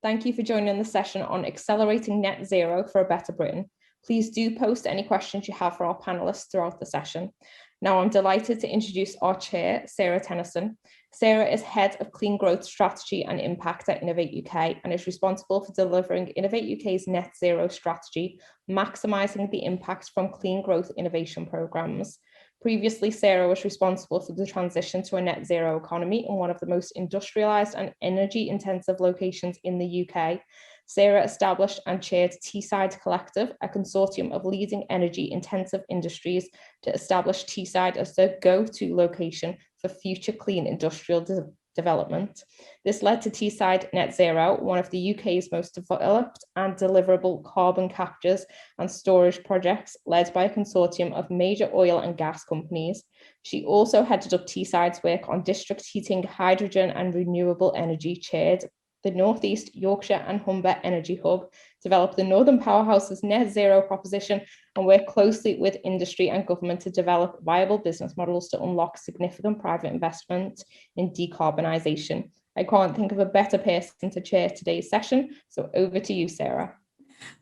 Thank you for joining the session on accelerating net zero for a better Britain. Please do post any questions you have for our panelists throughout the session. Now I'm delighted to introduce our chair, Sarah Tennyson. Sarah is Head of Clean Growth Strategy and Impact at Innovate UK and is responsible for delivering Innovate UK's net zero strategy, maximising the impact from clean growth innovation programmes. Previously, Sarah was responsible for the transition to a net zero economy in one of the most industrialised and energy-intensive locations in the UK. Sarah established and chaired Teesside Collective, a consortium of leading energy-intensive industries to establish Teesside as the go-to location for future clean industrial development. This led to Teesside Net Zero, one of the UK's most developed and deliverable carbon captures and storage projects led by a consortium of major oil and gas companies. She also headed up Teesside's work on district heating, hydrogen and renewable energy, chaired the North East Yorkshire and Humber Energy Hub, developed the Northern Powerhouse's net zero proposition, and worked closely with industry and government to develop viable business models to unlock significant private investment in decarbonisation. I can't think of a better person to chair today's session, so over to you, Sarah.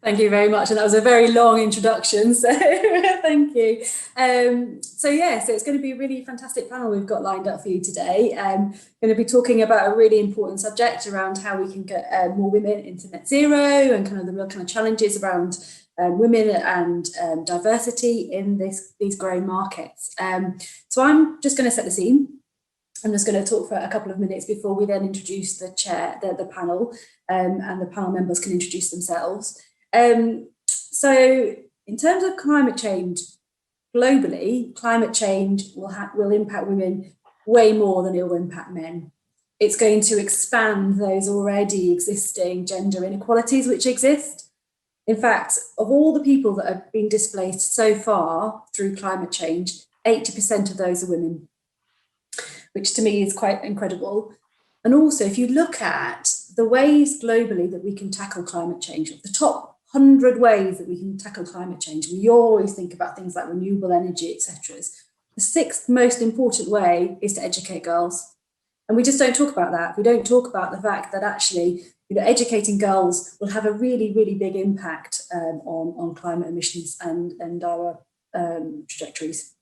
Thank you very much, and that was a very long introduction, so thank you. So it's going to be a really fantastic panel we've got lined up for you today. Going to be talking about a really important subject around how we can get more women into net zero and kind of the real kind of challenges around women and diversity in these growing markets. So I'm just going to set the scene. I'm just going to talk for a couple of minutes before we then introduce the panel, and the panel members can introduce themselves. So in terms of climate change, globally, climate change will impact women way more than it will impact men. It's going to expand those already existing gender inequalities which exist. In fact, of all the people that have been displaced so far through climate change, 80% of those are women, which to me is quite incredible. And also, if you look at the ways globally that we can tackle climate change, the top 100 ways that we can tackle climate change, we always think about things like renewable energy, etc. The sixth most important way is to educate girls. And we just don't talk about that. We don't talk about the fact that actually, educating girls will have a really, really big impact on climate emissions and our trajectories.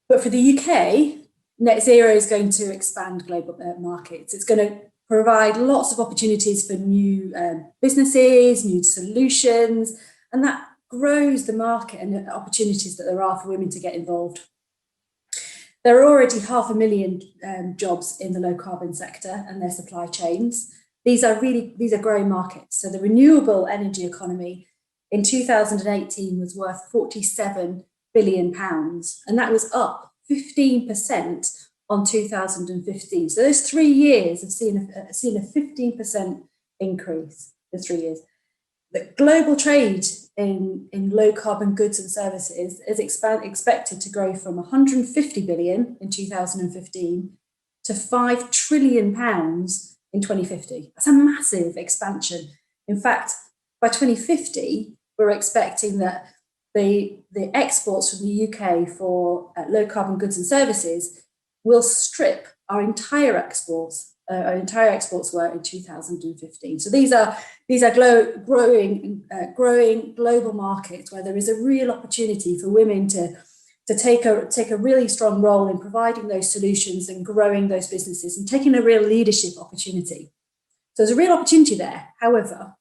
But for the UK, net zero is going to expand global markets. It's going to provide lots of opportunities for new businesses, new solutions, and that grows the market and the opportunities that there are for women to get involved. There are already 500,000 jobs in the low carbon sector and their supply chains. These are growing markets. So the renewable energy economy in 2018 was worth £47 billion, and that was up 15% on 2015. So those 3 years have seen a 15% increase in 3 years. The global trade in low carbon goods and services is expected to grow from 150 billion in 2015 to £5 trillion in 2050. That's a massive expansion. In fact, by 2050, we're expecting that the exports from the UK for low carbon goods and services will strip our entire exports were in 2015. So these are growing global markets where there is a real opportunity for women to take a really strong role in providing those solutions and growing those businesses and taking a real leadership opportunity. So there's a real opportunity there. However,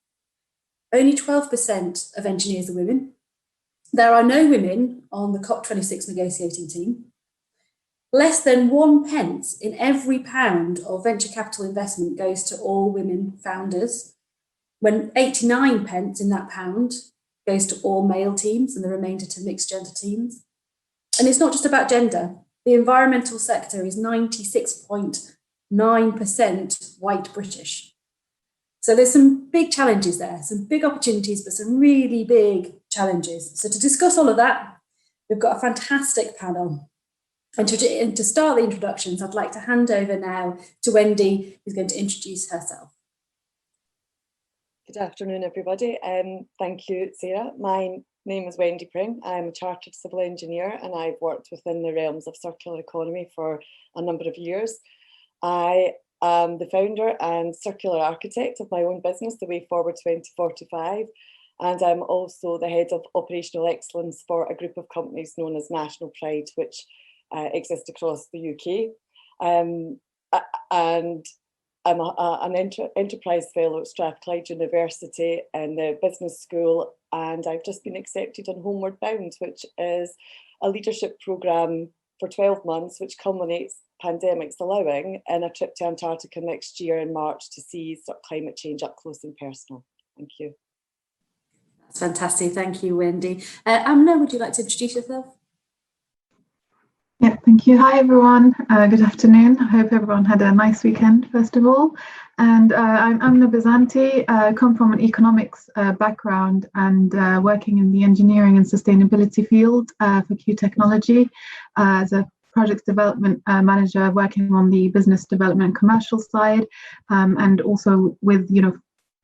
only 12% of engineers are women. There are no women on the COP26 negotiating team. Less than 1 pence in every pound of venture capital investment goes to all women founders, when 89 pence in that pound goes to all male teams and the remainder to mixed gender teams. And it's not just about gender. The environmental sector is 96.9% white British. So there's some big challenges there, some big opportunities, but some really big challenges. So to discuss all of that, we've got a fantastic panel. And to start the introductions, I'd like to hand over now to Wendy, who's going to introduce herself. Good afternoon, everybody. Thank you, Sarah. My name is Wendy Prim. I'm a chartered civil engineer and I've worked within the realms of circular economy for a number of years. I I'm the founder and circular architect of my own business, The Way Forward 2045. And I'm also the head of operational excellence for a group of companies known as National Pride, which exist across the UK. And I'm an enterprise fellow at Strathclyde University in the business school, and I've just been accepted on Homeward Bound, which is a leadership programme for 12 months, which culminates, pandemics allowing, in a trip to Antarctica next year in March to see sort of climate change up close and personal. Thank you. That's fantastic. Thank you, Wendy. Amna, would you like to introduce yourself? Yeah, thank you. Hi, everyone. Good afternoon. I hope everyone had a nice weekend, first of all. And I'm Amna Bazanti. I come from an economics background and working in the engineering and sustainability field for Q Technology as a project development manager working on the business development and commercial side, and also with,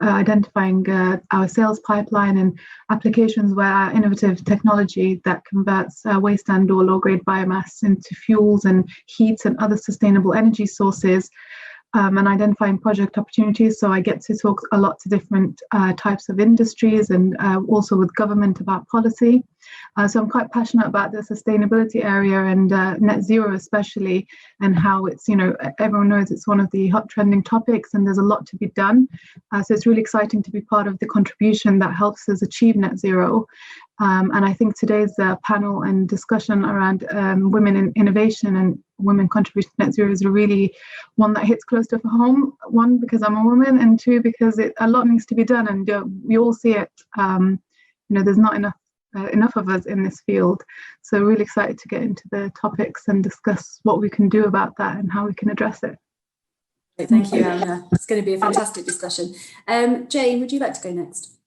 identifying our sales pipeline and applications where our innovative technology that converts waste and or low-grade biomass into fuels and heats and other sustainable energy sources, and identifying project opportunities. So I get to talk a lot to different types of industries and also with government about policy. So I'm quite passionate about the sustainability area and net zero especially, and how it's, everyone knows it's one of the hot trending topics and there's a lot to be done. So it's really exciting to be part of the contribution that helps us achieve net zero. And I think today's panel and discussion around women in innovation and women contributing to net zero is really one that hits close to home. One, because I'm a woman, and two, because a lot needs to be done, and we all see it. There's not enough of us in this field. So really excited to get into the topics and discuss what we can do about that and how we can address it. Thank you, Anna. It's going to be a fantastic discussion. Jane, would you like to go next?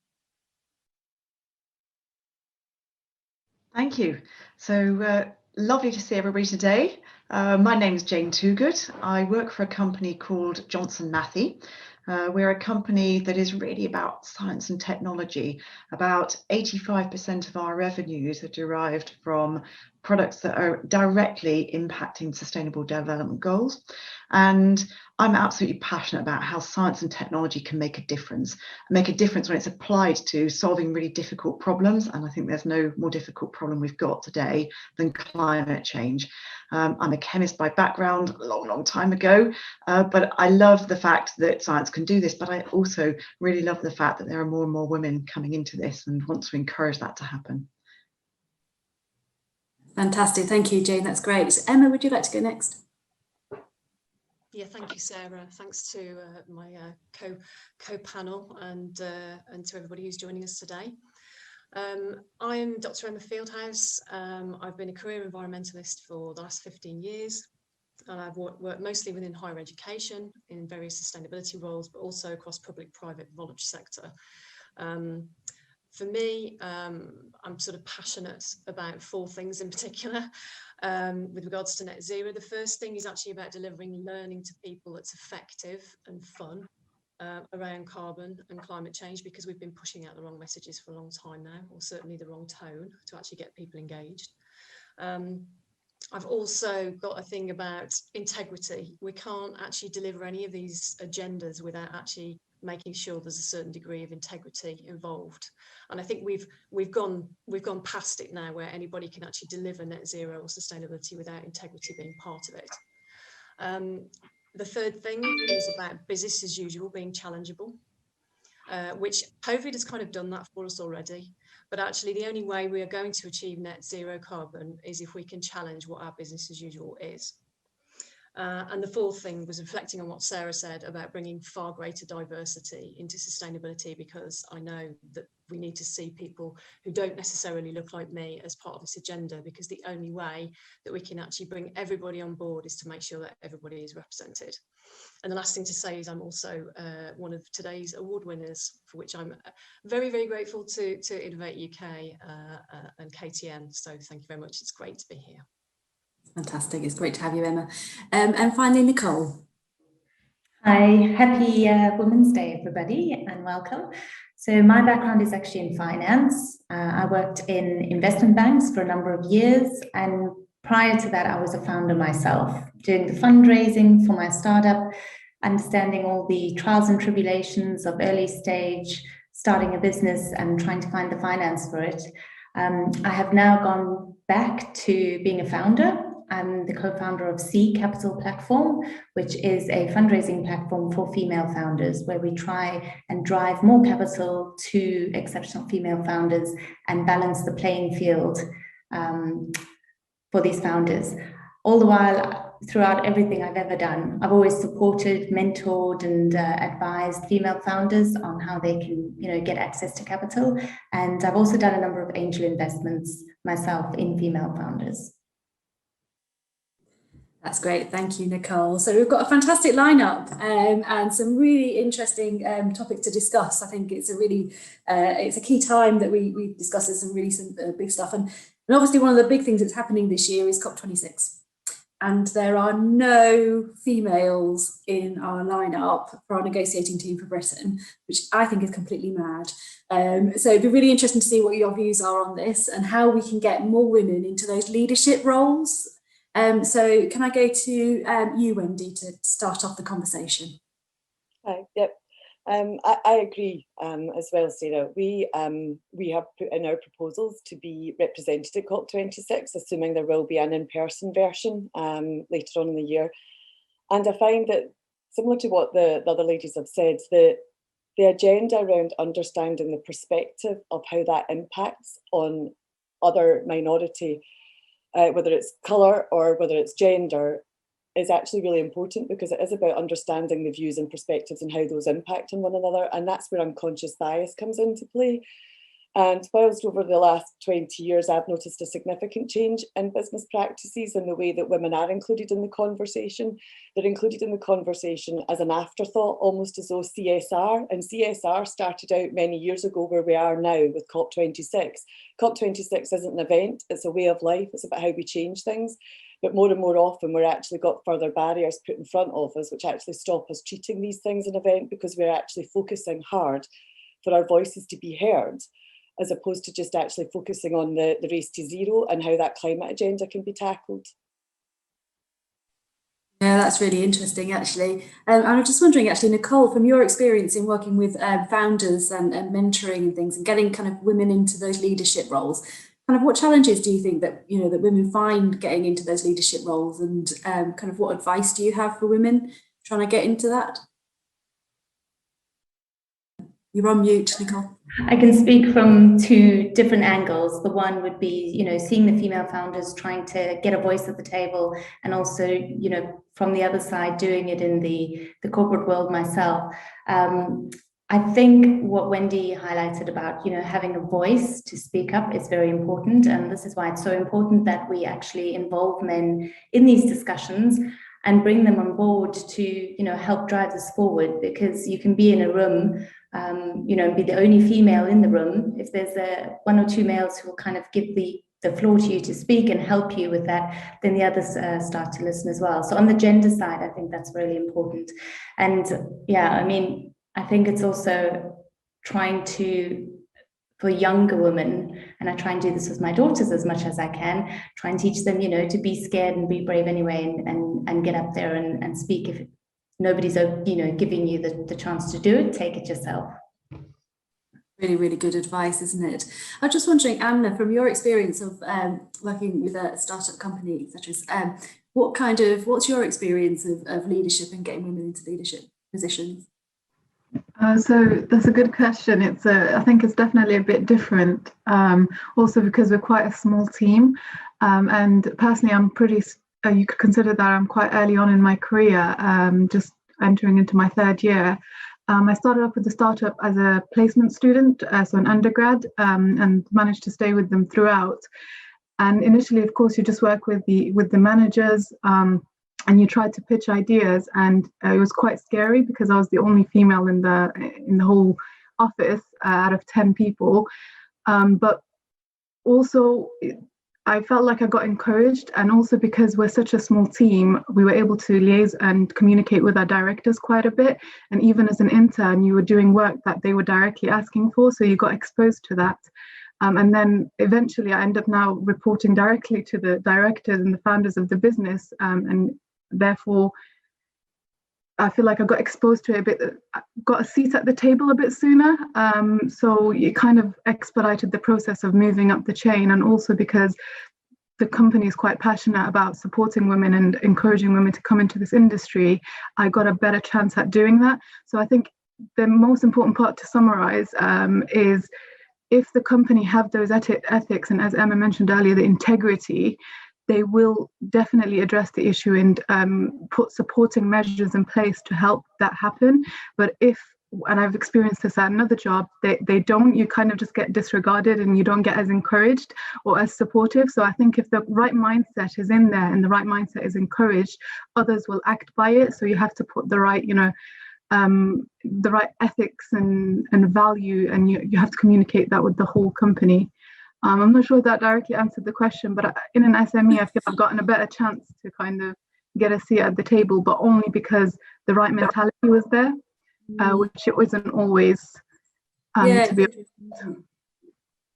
Thank you. So lovely to see everybody today. My name is Jane Twogood. I work for a company called Johnson Matthey. We're a company that is really about science and technology. About 85% of our revenues are derived from products that are directly impacting sustainable development goals. And I'm absolutely passionate about how science and technology can make a difference when it's applied to solving really difficult problems. And I think there's no more difficult problem we've got today than climate change. I'm a chemist by background, a long time ago, but I love the fact that science can do this, but I also really love the fact that there are more and more women coming into this and want to encourage that to happen. Fantastic. Thank you, Jane. That's great. Emma, would you like to go next? Yeah, thank you, Sarah. Thanks to my co-panel and to everybody who's joining us today. I'm Dr. Emma Fieldhouse. I've been a career environmentalist for the last 15 years. And I've worked mostly within higher education in various sustainability roles, but also across public, private, voluntary sector. For me, I'm sort of passionate about four things in particular with regards to net zero. The first thing is actually about delivering learning to people that's effective and fun around carbon and climate change, because we've been pushing out the wrong messages for a long time now, or certainly the wrong tone to actually get people engaged. I've also got a thing about integrity. We can't actually deliver any of these agendas without actually making sure there's a certain degree of integrity involved. And I think we've gone past it now, where anybody can actually deliver net zero or sustainability without integrity being part of it. The third thing is about business as usual being challengeable, which COVID has kind of done that for us already. But actually, the only way we are going to achieve net zero carbon is if we can challenge what our business as usual is. And the fourth thing was reflecting on what Sarah said about bringing far greater diversity into sustainability, because I know that we need to see people who don't necessarily look like me as part of this agenda, because the only way that we can actually bring everybody on board is to make sure that everybody is represented. And the last thing to say is I'm also one of today's award winners, for which I'm very, very grateful to Innovate UK and KTN. So thank you very much. It's great to be here. Fantastic. It's great to have you, Emma. And finally, Nicole. Hi, happy Women's Day, everybody, and welcome. So my background is actually in finance. I worked in investment banks for a number of years, and prior to that, I was a founder myself, doing the fundraising for my startup understanding all the trials and tribulations of early stage starting a business and trying to find the finance for it. I have now gone back to being a founder. I'm the co-founder of C Capital Platform, which is a fundraising platform for female founders, where we try and drive more capital to exceptional female founders and balance the playing field for these founders. All the while, throughout everything I've ever done, I've always supported, mentored, and advised female founders on how they can, get access to capital. And I've also done a number of angel investments myself in female founders. That's great. Thank you, Nicole. So we've got a fantastic lineup and some really interesting topics to discuss. I think it's it's a key time that we discuss some big stuff. And obviously one of the big things that's happening this year is COP26. And there are no females in our lineup for our negotiating team for Britain, which I think is completely mad. So it'd be really interesting to see what your views are on this and how we can get more women into those leadership roles. So can I go to you, Wendy, to start off the conversation? Hi, yep. I agree as well, Sarah. We have put in our proposals to be represented at COP26, assuming there will be an in-person version later on in the year. And I find that, similar to what the other ladies have said, that the agenda around understanding the perspective of how that impacts on other minority, whether it's colour or whether it's gender, is actually really important, because it is about understanding the views and perspectives and how those impact on one another. And that's where unconscious bias comes into play. And whilst over the last 20 years, I've noticed a significant change in business practices and the way that women are included in the conversation. They're included in the conversation as an afterthought, almost as though CSR, and CSR started out many years ago where we are now with COP26. COP26 isn't an event, it's a way of life, it's about how we change things. But more and more often, we're actually got further barriers put in front of us, which actually stop us treating these things an event, because we're actually focusing hard for our voices to be heard, as opposed to just actually focusing on the race to zero and how that climate agenda can be tackled. Yeah, that's really interesting, actually. And I'm just wondering, actually, Nicole, from your experience in working with founders and mentoring and things, and getting kind of women into those leadership roles, kind of what challenges do you think that that women find getting into those leadership roles, and kind of what advice do you have for women trying to get into that? You're on mute, Nicole. I can speak from two different angles. The one would be, seeing the female founders trying to get a voice at the table, and also, from the other side, doing it in the corporate world myself. I think what Wendy highlighted about, having a voice to speak up is very important. And this is why it's so important that we actually involve men in these discussions and bring them on board to, help drive this forward. Because you can be in a room, be the only female in the room. If there's one or two males who will kind of give the floor to you to speak and help you with that, then the others start to listen as well. So on the gender side, I think that's really important. And I think it's also trying for younger women, and I try and do this with my daughters as much as I can, try and teach them, to be scared and be brave anyway, and get up there and speak. If nobody's, giving you the chance to do it, take it yourself. Really, really good advice, isn't it? I'm just wondering, Anna, from your experience of working with a startup company, etc., what's your experience of leadership and getting women into leadership positions? So that's a good question. I think it's definitely a bit different. Also because we're quite a small team, and personally, I'm you could consider that I'm quite early on in my career, just entering into my third year. I started off with the startup as a placement student, so an undergrad, and managed to stay with them throughout. And initially, of course, you just work with the managers. And you tried to pitch ideas, and it was quite scary because I was the only female in the whole office out of 10 people. But also, I felt like I got encouraged, and also because we're such a small team, we were able to liaise and communicate with our directors quite a bit. And even as an intern, you were doing work that they were directly asking for, so you got exposed to that. And then eventually, I end up now reporting directly to the directors and the founders of the business, and therefore I feel like I got exposed to it a bit, got a seat at the table a bit sooner. So it kind of expedited the process of moving up the chain, and also because the company is quite passionate about supporting women and encouraging women to come into this industry, I got a better chance at doing that. So I think the most important part to summarize is if the company have those ethics, and as Emma mentioned earlier, the integrity, they will definitely address the issue and put supporting measures in place to help that happen. But if, and I've experienced this at another job, they don't, you kind of just get disregarded and you don't get as encouraged or as supportive. So I think if the right mindset is in there and the right mindset is encouraged, others will act by it. So you have to put the right, the right ethics and value, and you have to communicate that with the whole company. I'm not sure if that directly answered the question, but in an SME, I feel I've gotten a better chance to kind of get a seat at the table, but only because the right mentality was there, which it wasn't always. To be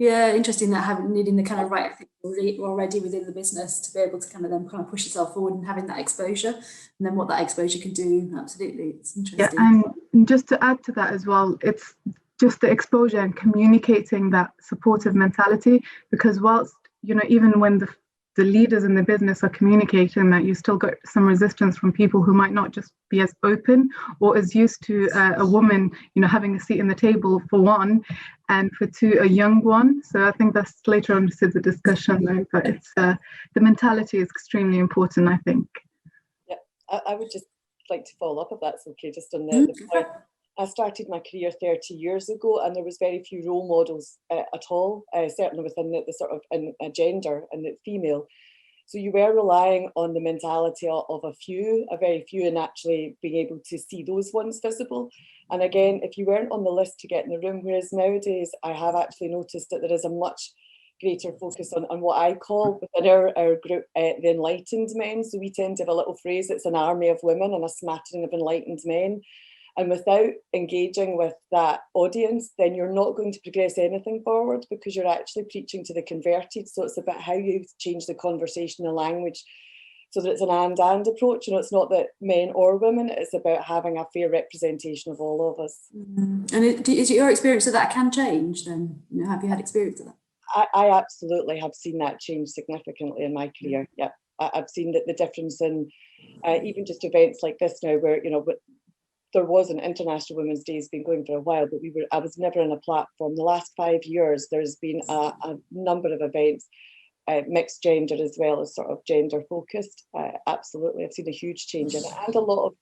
interesting that needing the kind of right ethics already within the business to be able to kind of push yourself forward and having that exposure, and then what that exposure can do. Absolutely, it's interesting. Yeah, and just to add to that as well, it's just the exposure and communicating that supportive mentality, because whilst, even when the leaders in the business are communicating that, you still got some resistance from people who might not just be as open or as used to a woman, having a seat in the table, for one, and for two, a young one. So I think that's later on to the discussion though, but it's the mentality is extremely important, I think. Yeah, I would just like to follow up if that's okay, just on the point. I started my career 30 years ago, and there was very few role models at all, certainly within the sort of gender and the female. So you were relying on the mentality of a very few, and actually being able to see those ones visible. And again, if you weren't on the list to get in the room, whereas nowadays I have actually noticed that there is a much greater focus on what I call within our group, the enlightened men. So we tend to have a little phrase, it's an army of women and a smattering of enlightened men. And without engaging with that audience, then you're not going to progress anything forward, because you're actually preaching to the converted. So it's about how you change the conversation, the language, so that it's an and approach. It's not that men or women, it's about having a fair representation of all of us. And is it your experience that can change then? Have you had experience of that? I absolutely have seen that change significantly in my career. Yeah, I've seen that the difference in even just events like this now, where, there was an International Women's Day, has been going for a while, but I was never on a platform. The last 5 years, there's been a number of events, mixed gender as well as sort of gender focused. Absolutely, I've seen a huge change in it, and a lot of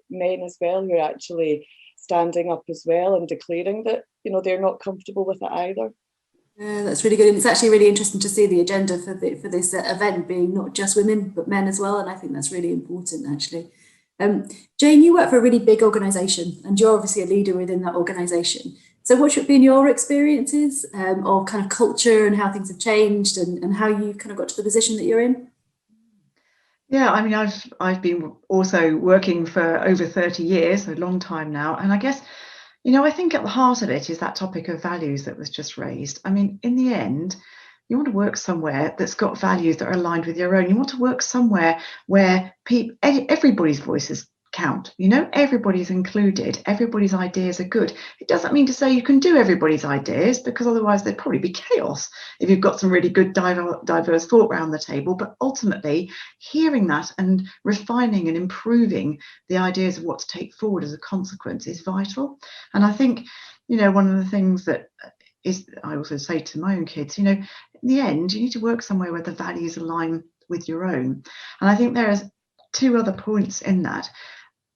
men as well who are actually standing up as well and declaring that they're not comfortable with it either. Yeah, that's really good, and it's actually really interesting to see the agenda for this event being not just women but men as well, and I think that's really important actually. Jane, you work for a really big organisation, and you're obviously a leader within that organisation. So what should be your experiences of kind of culture and how things have changed, and how you kind of got to the position that you're in? Yeah, I mean, I've been also working for over 30 years, a long time now, and I guess, I think at the heart of it is that topic of values that was just raised. I mean, in the end, you want to work somewhere that's got values that are aligned with your own. You want to work somewhere where everybody's voices count. Everybody's included. Everybody's ideas are good. It doesn't mean to say you can do everybody's ideas, because otherwise there'd probably be chaos if you've got some really good diverse thought around the table. But ultimately, hearing that and refining and improving the ideas of what to take forward as a consequence is vital. And I think, one of the things that I also say to my own kids, in the end, you need to work somewhere where the values align with your own. And I think there's two other points in that.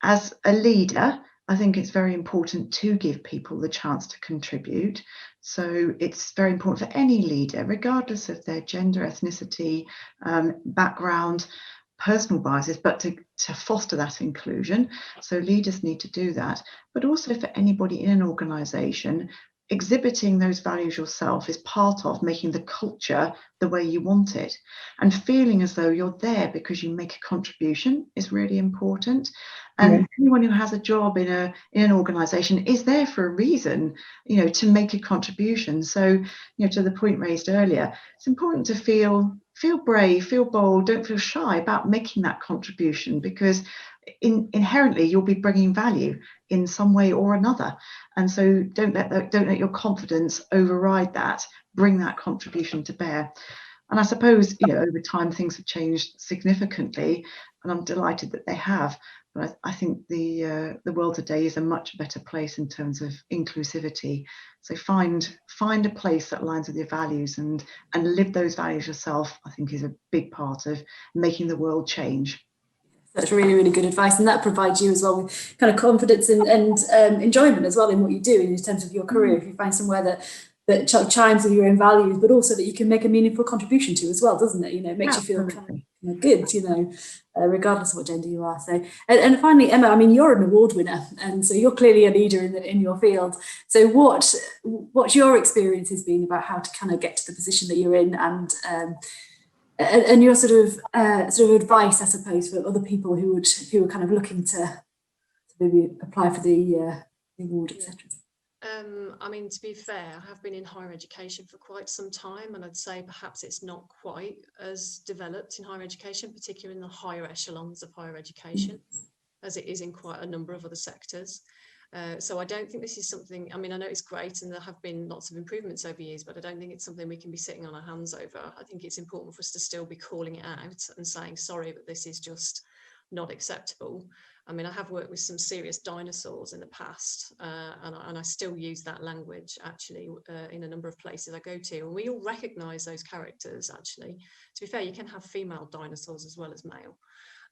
As a leader, I think it's very important to give people the chance to contribute. So it's very important for any leader, regardless of their gender, ethnicity, background, personal biases, but to foster that inclusion. So leaders need to do that. But also for anybody in an organisation, exhibiting those values yourself is part of making the culture the way you want it, and feeling as though you're there because you make a contribution is really important. And anyone who has a job in an organisation is there for a reason, to make a contribution. So, to the point raised earlier, it's important to feel feel brave, feel bold, don't feel shy about making that contribution, because inherently you'll be bringing value in some way or another. And so don't let your confidence override that. Bring that contribution to bear. And I suppose, over time things have changed significantly, and I'm delighted that they have. But I think the world today is a much better place in terms of inclusivity. So find a place that aligns with your values and live those values yourself, I think, is a big part of making the world change. That's really, really good advice, and that provides you as well with kind of confidence and enjoyment as well in what you do in terms of your career. If you find somewhere that chimes with your own values, but also that you can make a meaningful contribution to as well, doesn't it? It makes you feel kind of good, regardless of what gender you are. So, and finally, Emma, I mean, you're an award winner, and so you're clearly a leader in your field. So, what's your experience has been about how to kind of get to the position that you're in, and your sort of advice, I suppose, for other people who are kind of looking to maybe apply for the award, etc. I mean, to be fair, I have been in higher education for quite some time, and I'd say perhaps it's not quite as developed in higher education, particularly in the higher echelons of higher education, as it is in quite a number of other sectors. So I don't think this is something, I mean, I know it's great and there have been lots of improvements over years, but I don't think it's something we can be sitting on our hands over. I think it's important for us to still be calling it out and saying, sorry, but this is just not acceptable. I mean, I have worked with some serious dinosaurs in the past, and I still use that language actually in a number of places I go to, and we all recognise those characters. Actually, to be fair, you can have female dinosaurs as well as male.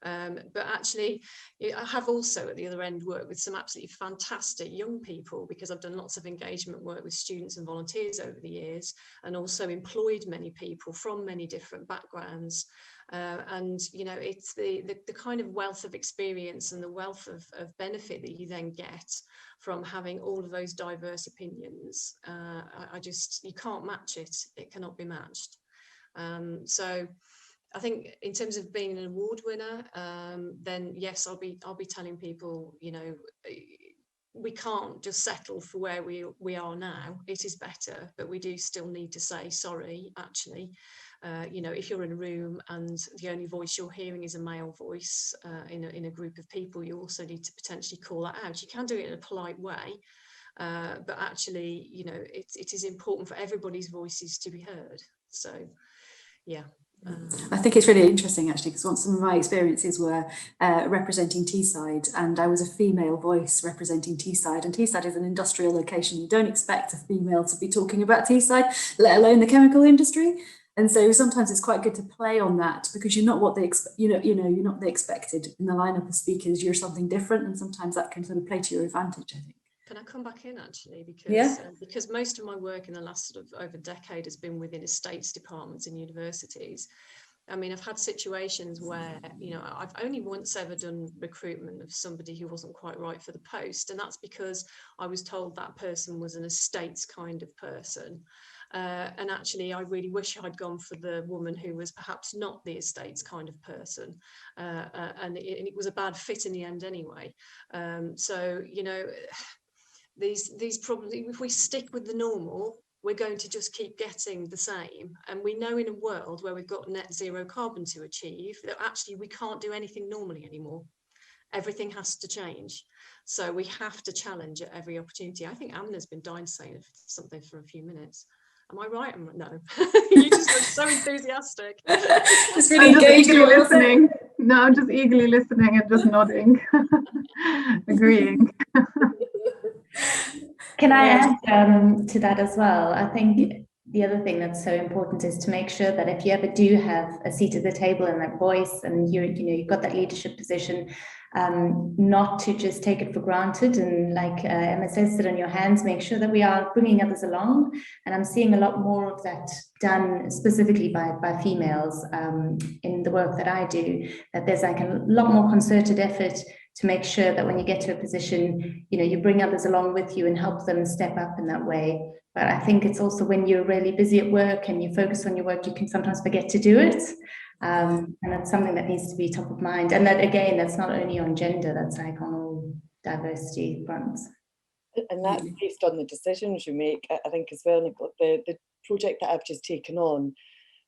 But actually, I have also at the other end worked with some absolutely fantastic young people, because I've done lots of engagement work with students and volunteers over the years, and also employed many people from many different backgrounds. And it's the kind of wealth of experience and the wealth of benefit that you then get from having all of those diverse opinions. You can't match it. It cannot be matched. So I think in terms of being an award winner, then yes, I'll be telling people, we can't just settle for where we are now. It is better, but we do still need to say sorry, actually. If you're in a room and the only voice you're hearing is a male voice in a group of people, you also need to potentially call that out. You can do it in a polite way, but actually, it is important for everybody's voices to be heard. So, yeah. I think it's really interesting actually, because some of my experiences were representing Teesside, and I was a female voice representing Teesside, and Teesside is an industrial location. You don't expect a female to be talking about Teesside, let alone the chemical industry. And so sometimes it's quite good to play on that, because you're not what they you're not the expected in the lineup of speakers. You're something different, and sometimes that can sort of play to your advantage, I think. Can I come back in actually? Because because most of my work in the last sort of over a decade has been within estates departments in universities. I mean, I've had situations where, I've only once ever done recruitment of somebody who wasn't quite right for the post. And that's because I was told that person was an estates kind of person. And actually, I really wish I'd gone for the woman who was perhaps not the estates kind of person. And it was a bad fit in the end anyway. So, these problems, if we stick with the normal, we're going to just keep getting the same. And we know in a world where we've got net zero carbon to achieve, that actually we can't do anything normally anymore. Everything has to change. So we have to challenge at every opportunity. I think Amna's been dying to say something for a few minutes. Am I right? No. You just were so enthusiastic. Just really engaged. Listening. No, I'm just eagerly listening and just nodding, agreeing. Can I add to that as well? I think the other thing that's so important is to make sure that if you ever do have a seat at the table and that voice, and you've got that leadership position, not to just take it for granted, and like Emma says, sit on your hands. Make sure that we are bringing others along, and I'm seeing a lot more of that done specifically by females in the work that I do. That there's like a lot more concerted effort to make sure that when you get to a position, you bring others along with you and help them step up in that way. But I think it's also when you're really busy at work and you focus on your work, you can sometimes forget to do it. And that's something that needs to be top of mind. And that, again, that's not only on gender, that's like on all diversity fronts. And that's based on the decisions you make, I think, as well, Nicole. The project that I've just taken on,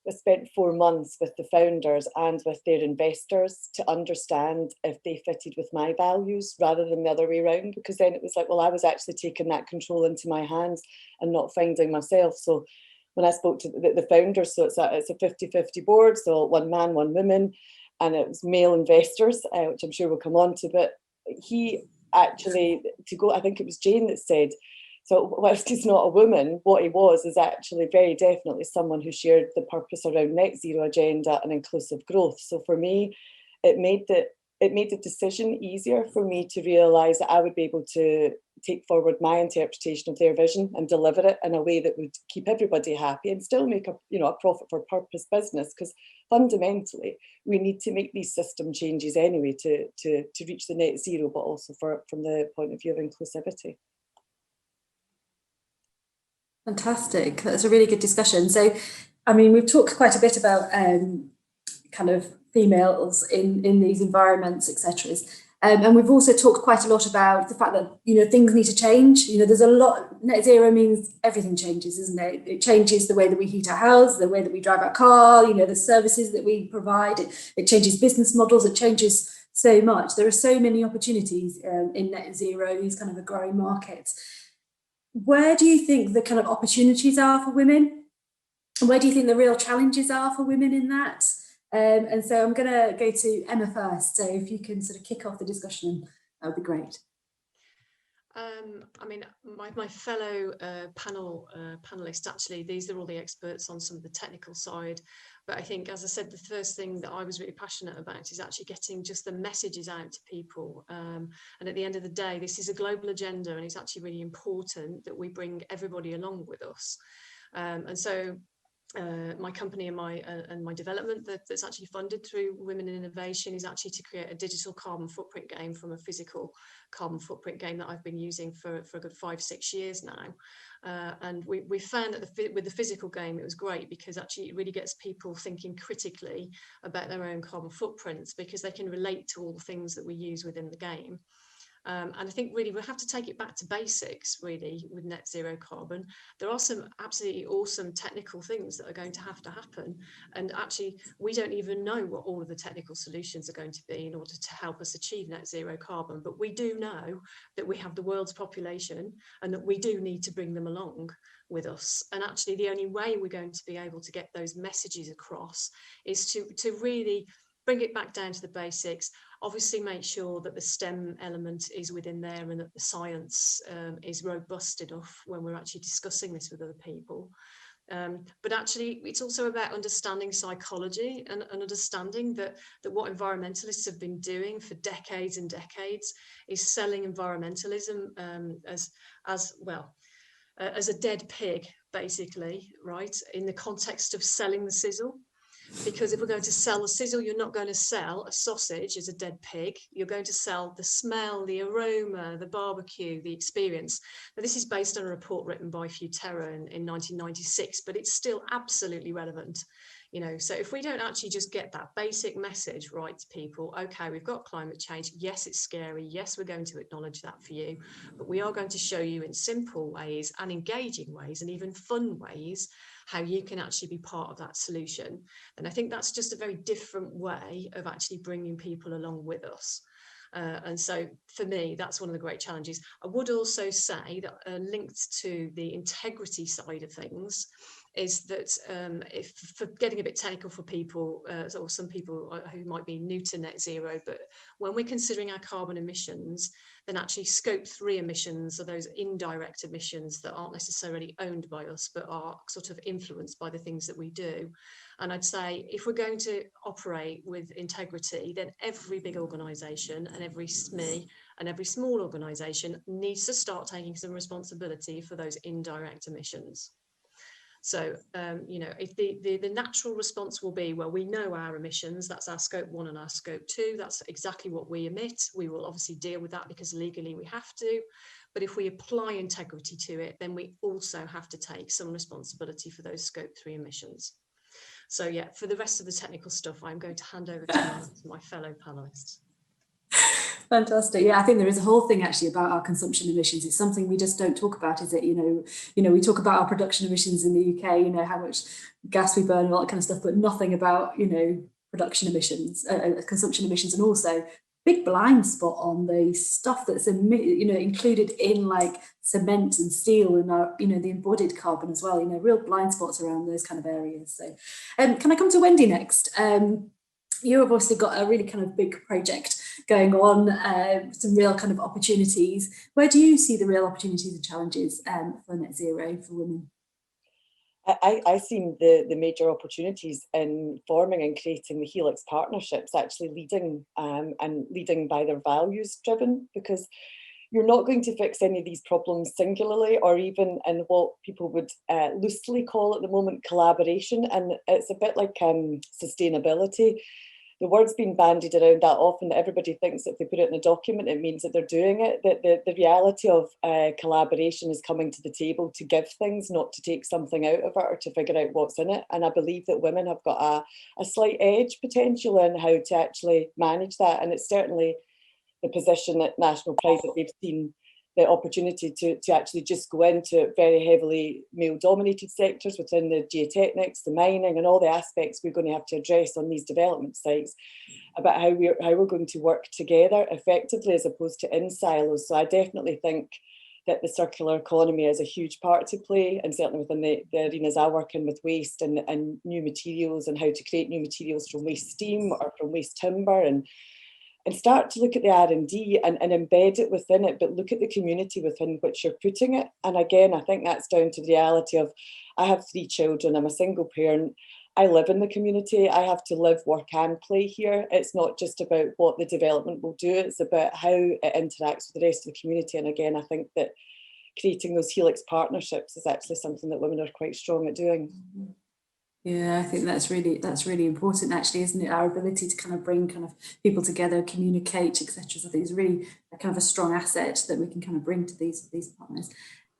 I spent 4 months with the founders and with their investors to understand if they fitted with my values rather than the other way around, because then it was like, well, I was actually taking that control into my hands and not finding myself. So when I spoke to the founders, so it's a 50-50 board, so 1 man, 1 woman, and it was male investors, which I'm sure we'll come on to. But he actually, I think it was Jane that said, so whilst he's not a woman, what he was is actually very definitely someone who shared the purpose around net zero agenda and inclusive growth. So for me, it made the decision easier for me to realise that I would be able to take forward my interpretation of their vision and deliver it in a way that would keep everybody happy and still make a profit for purpose business, because fundamentally we need to make these system changes anyway to reach the net zero, but also from the point of view of inclusivity. Fantastic. That's a really good discussion. So, I mean, we've talked quite a bit about kind of females in these environments, etc. And we've also talked quite a lot about the fact that, you know, things need to change. You know, there's a lot, net zero means everything changes, isn't it? It changes the way that we heat our house, the way that we drive our car, you know, the services that we provide. It changes business models, it changes so much. There are so many opportunities in net zero, these kind of a growing markets. Where do you think the kind of opportunities are for women? And where do you think the real challenges are for women in that? And so I'm going to go to Emma first. So if you can sort of kick off the discussion, that would be great. I mean, my fellow panelists, actually, these are all the experts on some of the technical side. But I think, as I said, the first thing that I was really passionate about is actually getting just the messages out to people. And at the end of the day, this is a global agenda, and it's actually really important that we bring everybody along with us. And so my company and my development that's actually funded through Women in Innovation is actually to create a digital carbon footprint game from a physical carbon footprint game that I've been using for a good 5-6 years now. And we found that with the physical game, it was great because actually it really gets people thinking critically about their own carbon footprints, because they can relate to all the things that we use within the game. And I think really we'll have to take it back to basics really with net zero carbon. There are some absolutely awesome technical things that are going to happen. And actually, we don't even know what all of the technical solutions are going to be in order to help us achieve net zero carbon. But we do know that we have the world's population and that we do need to bring them along with us. And actually, the only way we're going to be able to get those messages across is to really bring it back down to the basics. Obviously make sure that the STEM element is within there and that the science is robust enough when we're actually discussing this with other people. But actually it's also about understanding psychology and understanding that what environmentalists have been doing for decades and decades is selling environmentalism as a dead pig, basically, right, in the context of selling the sizzle. Because if we're going to sell a sizzle, you're not going to sell a sausage as a dead pig. You're going to sell the smell, the aroma, the barbecue, the experience. Now, this is based on a report written by Futerra in 1996, but it's still absolutely relevant. You know, so if we don't actually just get that basic message right to people, okay, we've got climate change. Yes, it's scary. Yes, we're going to acknowledge that for you, but we are going to show you in simple ways and engaging ways and even fun ways how you can actually be part of that solution. And I think that's just a very different way of actually bringing people along with us. And so for me, that's one of the great challenges. I would also say that linked to the integrity side of things is that if for getting a bit technical for people or some people who might be new to net zero, but when we're considering our carbon emissions, then actually scope 3 emissions are those indirect emissions that aren't necessarily owned by us, but are sort of influenced by the things that we do. And I'd say if we're going to operate with integrity, then every big organisation and every SME and every small organisation needs to start taking some responsibility for those indirect emissions. So, you know, if the natural response will be, well, we know our emissions, that's our scope 1 and our scope 2, that's exactly what we emit. We will obviously deal with that because legally we have to. But if we apply integrity to it, then we also have to take some responsibility for those scope 3 emissions. So, yeah, for the rest of the technical stuff, I'm going to hand over to my fellow panelists. Fantastic. Yeah, I think there is a whole thing actually about our consumption emissions. It's something we just don't talk about, is it? We talk about our production emissions in the UK, how much gas we burn and all that kind of stuff, but nothing about, production emissions, consumption emissions, and also big blind spot on the stuff that's included in like cement and steel and our, the embodied carbon as well. Real blind spots around those kind of areas. So, can I come to Wendy next? You've obviously got a really kind of big project going on, some real kind of opportunities. Where do you see the real opportunities and challenges for net zero for women? I see the major opportunities in forming and creating the Helix partnerships, actually leading and leading by their values driven, because you're not going to fix any of these problems singularly or even in what people would loosely call at the moment collaboration. And it's a bit like sustainability. The word's been bandied around that often that everybody thinks if they put it in a document, it means that they're doing it. That the reality of collaboration is coming to the table to give things, not to take something out of it or to figure out what's in it. And I believe that women have got a slight edge potential in how to actually manage that. And it's certainly the position at National Pride that they've seen the opportunity to actually just go into very heavily male-dominated sectors within the geotechnics, the mining, and all the aspects we're going to have to address on these development sites, about how we're going to work together effectively as opposed to in silos. So I definitely think that the circular economy has a huge part to play, and certainly within the arenas I work in with waste and new materials, and how to create new materials from waste steam or from waste timber, and start to look at the R&D and embed it within it, but look at the community within which you're putting it. And again, I think that's down to the reality of, I have 3 children, I'm a single parent, I live in the community, I have to live, work and play here. It's not just about what the development will do, it's about how it interacts with the rest of the community. And again, I think that creating those Helix partnerships is actually something that women are quite strong at doing. Yeah, I think that's really important, actually, isn't it? Our ability to kind of bring kind of people together, communicate, etc. So I think it's really a kind of a strong asset that we can kind of bring to these partners.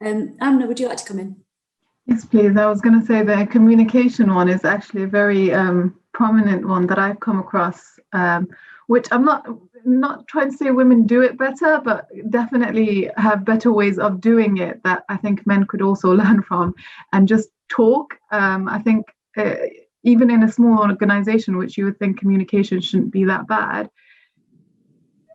Amna, would you like to come in? Yes, please. I was going to say the communication one is actually a very prominent one that I've come across, which I'm not trying to say women do it better, but definitely have better ways of doing it that I think men could also learn from, and just talk. I think even in a small organization, which you would think communication shouldn't be that bad,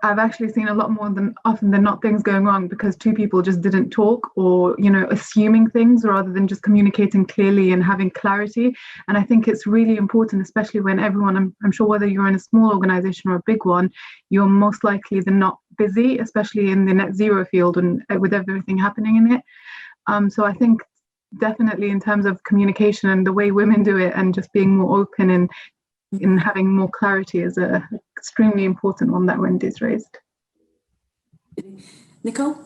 I've actually seen a lot more than often than not things going wrong because 2 people just didn't talk, or assuming things rather than just communicating clearly and having clarity. And I think it's really important, especially when everyone, I'm sure whether you're in a small organization or a big one, you're most likely than not busy, especially in the net zero field and with everything happening in it. So I think definitely in terms of communication and the way women do it, and just being more open and in having more clarity, is a extremely important one that Wendy's raised. Nicole?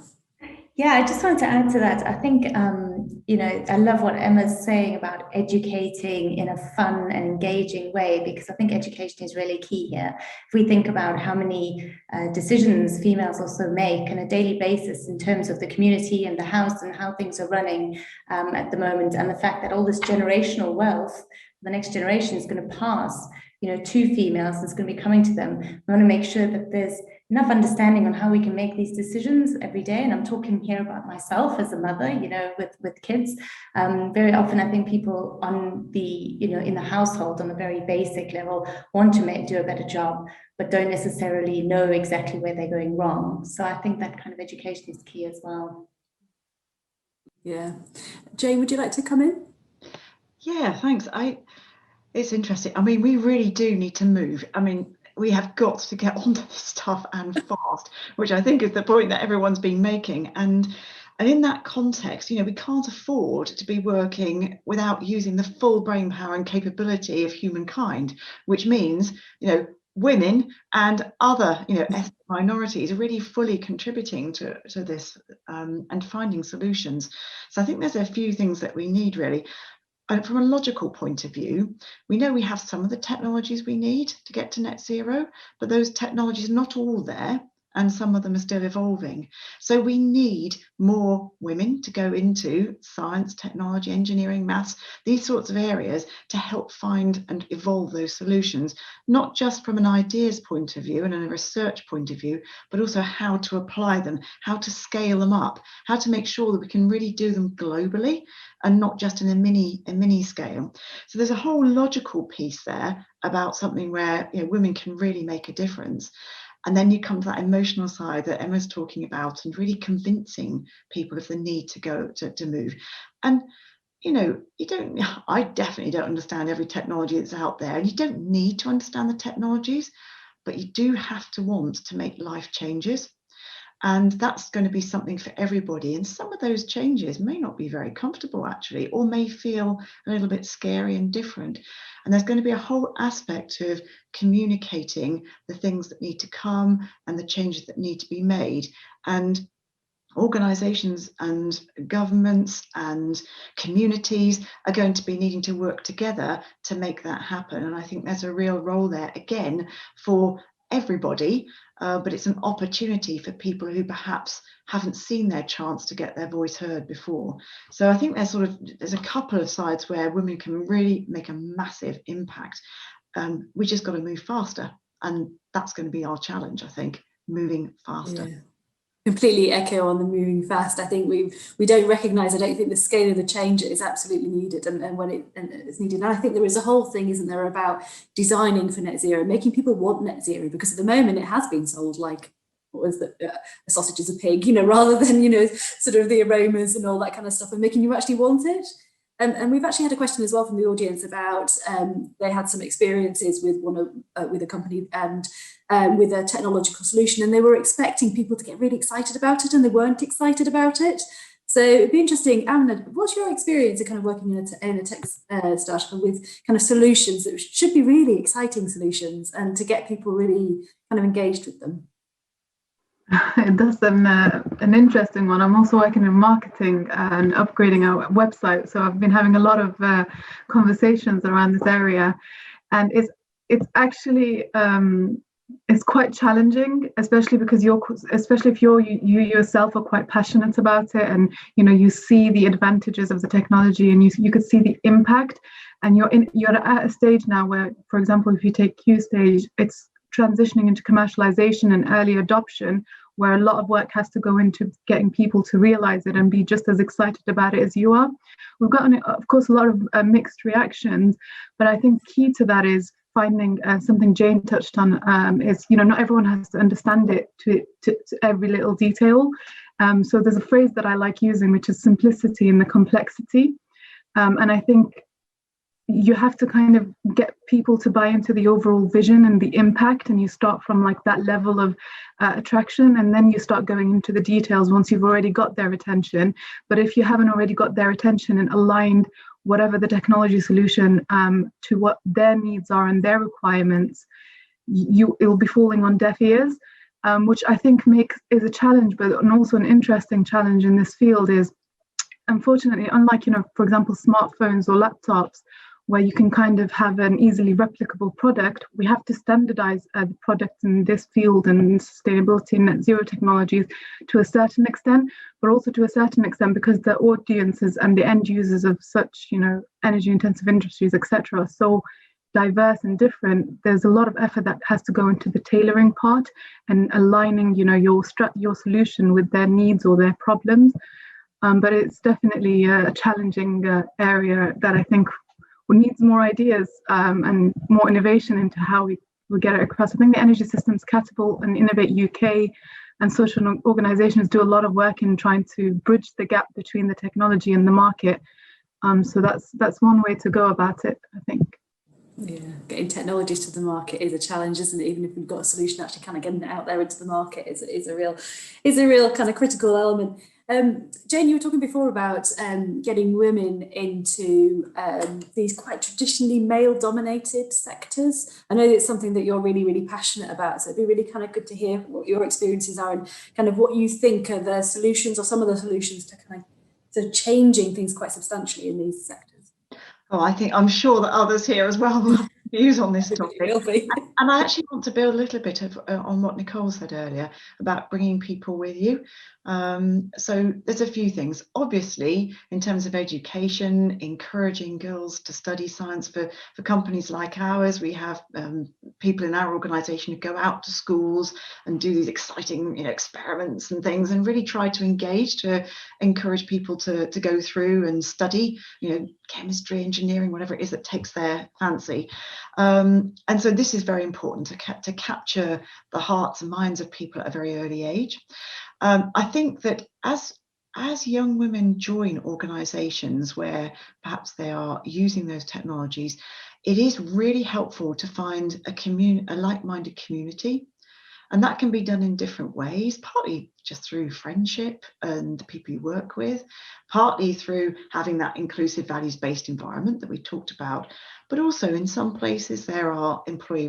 Yeah, I just wanted to add to that. I think, I love what Emma's saying about educating in a fun and engaging way, because I think education is really key here. If we think about how many decisions females also make on a daily basis in terms of the community and the house and how things are running at the moment, and the fact that all this generational wealth, the next generation is going to pass, to females, and it's going to be coming to them. We want to make sure that there's enough understanding on how we can make these decisions every day. And I'm talking here about myself as a mother, with kids. Very often, I think people on the, in the household on a very basic level want to do a better job, but don't necessarily know exactly where they're going wrong. So I think that kind of education is key as well. Yeah. Jane, would you like to come in? Yeah, thanks. It's interesting. I mean, we really do need to move. I mean, we have got to get onto this stuff and fast, which I think is the point that everyone's been making. And in that context, we can't afford to be working without using the full brain power and capability of humankind, which means, women and other, ethnic minorities are really fully contributing to this and finding solutions. So I think there's a few things that we need really. And from a logical point of view, we know we have some of the technologies we need to get to net zero, but those technologies are not all there. and some of them are still evolving. So we need more women to go into science, technology, engineering, maths, these sorts of areas to help find and evolve those solutions, not just from an ideas point of view and a research point of view, but also how to apply them, how to scale them up, how to make sure that we can really do them globally and not just in a mini scale. So there's a whole logical piece there about something where, you know, women can really make a difference. And then you come to that emotional side that Emma's talking about, and really convincing people of the need to go to move. And, you know, I definitely don't understand every technology that's out there, and you don't need to understand the technologies, but you do have to want to make life changes. And that's going to be something for everybody. And some of those changes may not be very comfortable, actually, or may feel a little bit scary and different. And there's going to be a whole aspect of communicating the things that need to come and the changes that need to be made. And organisations and governments and communities are going to be needing to work together to make that happen. And I think there's a real role there, again, for everybody, but it's an opportunity for people who perhaps haven't seen their chance to get their voice heard before. So I think there's a couple of sides where women can really make a massive impact. We just got to move faster, and that's going to be our challenge, I think, moving faster. Yeah. Completely echo on the moving fast. I think we don't recognise, I don't think the scale of the change is absolutely needed, and when it's needed. And I think there is a whole thing, isn't there, about designing for net zero, making people want net zero, because at the moment it has been sold like, what was the a sausage is a pig, you know, rather than, you know, sort of the aromas and all that kind of stuff, and making you actually want it. And we've actually had a question as well from the audience about they had some experiences with with a company and with a technological solution, and they were expecting people to get really excited about it, and they weren't excited about it. So it'd be interesting, Anna, what's your experience of kind of working in a tech startup with kind of solutions that should be really exciting solutions, and to get people really kind of engaged with them? That's an interesting one. I'm also working in marketing and upgrading our website, so I've been having a lot of conversations around this area, and it's actually it's quite challenging, especially because especially if you yourself are quite passionate about it, and you know, you see the advantages of the technology, and you could see the impact, and you're at a stage now where, for example, if you take Q stage, it's transitioning into commercialization and early adoption, where a lot of work has to go into getting people to realize it and be just as excited about it as you are. We've gotten, of course, a lot of mixed reactions, but I think key to that is finding something Jane touched on, is, you know, not everyone has to understand it to every little detail. So there's a phrase that I like using, which is simplicity in the complexity. And I think you have to kind of get people to buy into the overall vision and the impact, and you start from like that level of attraction, and then you start going into the details once you've already got their attention. But if you haven't already got their attention and aligned whatever the technology solution to what their needs are and their requirements, it'll be falling on deaf ears, which I think is a challenge, but also an interesting challenge in this field is, unfortunately, unlike, you know, for example, smartphones or laptops, where you can kind of have an easily replicable product, we have to standardize the product in this field and sustainability and net zero technologies to a certain extent, but also to a certain extent because the audiences and the end users of such, you know, energy intensive industries, etc., are so diverse and different. There's a lot of effort that has to go into the tailoring part and aligning, you know, your solution with their needs or their problems. But it's definitely a challenging area that I think needs more ideas and more innovation into how we get it across. I think the Energy Systems Catapult and Innovate UK and social organisations do a lot of work in trying to bridge the gap between the technology and the market. So that's one way to go about it, I think. Yeah, getting technologies to the market is a challenge, isn't it? Even if we've got a solution, actually kind of getting it out there into the market is a real kind of critical element. Jane, you were talking before about getting women into these quite traditionally male-dominated sectors. I know it's something that you're really, really passionate about, so it'd be really kind of good to hear what your experiences are and kind of what you think are the solutions or some of the solutions to changing things quite substantially in these sectors. Oh, I'm sure that others here as well will views on this Everybody topic. will be. And I actually want to build a little bit on what Nicole said earlier about bringing people with you. So there's a few things. Obviously, in terms of education, encouraging girls to study science. For companies like ours, we have people in our organisation who go out to schools and do these exciting, experiments and things, and really try to engage, to encourage people to go through and study, chemistry, engineering, whatever it is that takes their fancy. And so this is very important to capture the hearts and minds of people at a very early age. I think that as young women join organisations where perhaps they are using those technologies, it is really helpful to find a like-minded community. And that can be done in different ways, partly just through friendship and the people you work with, partly through having that inclusive values-based environment that we talked about. But also in some places there are employee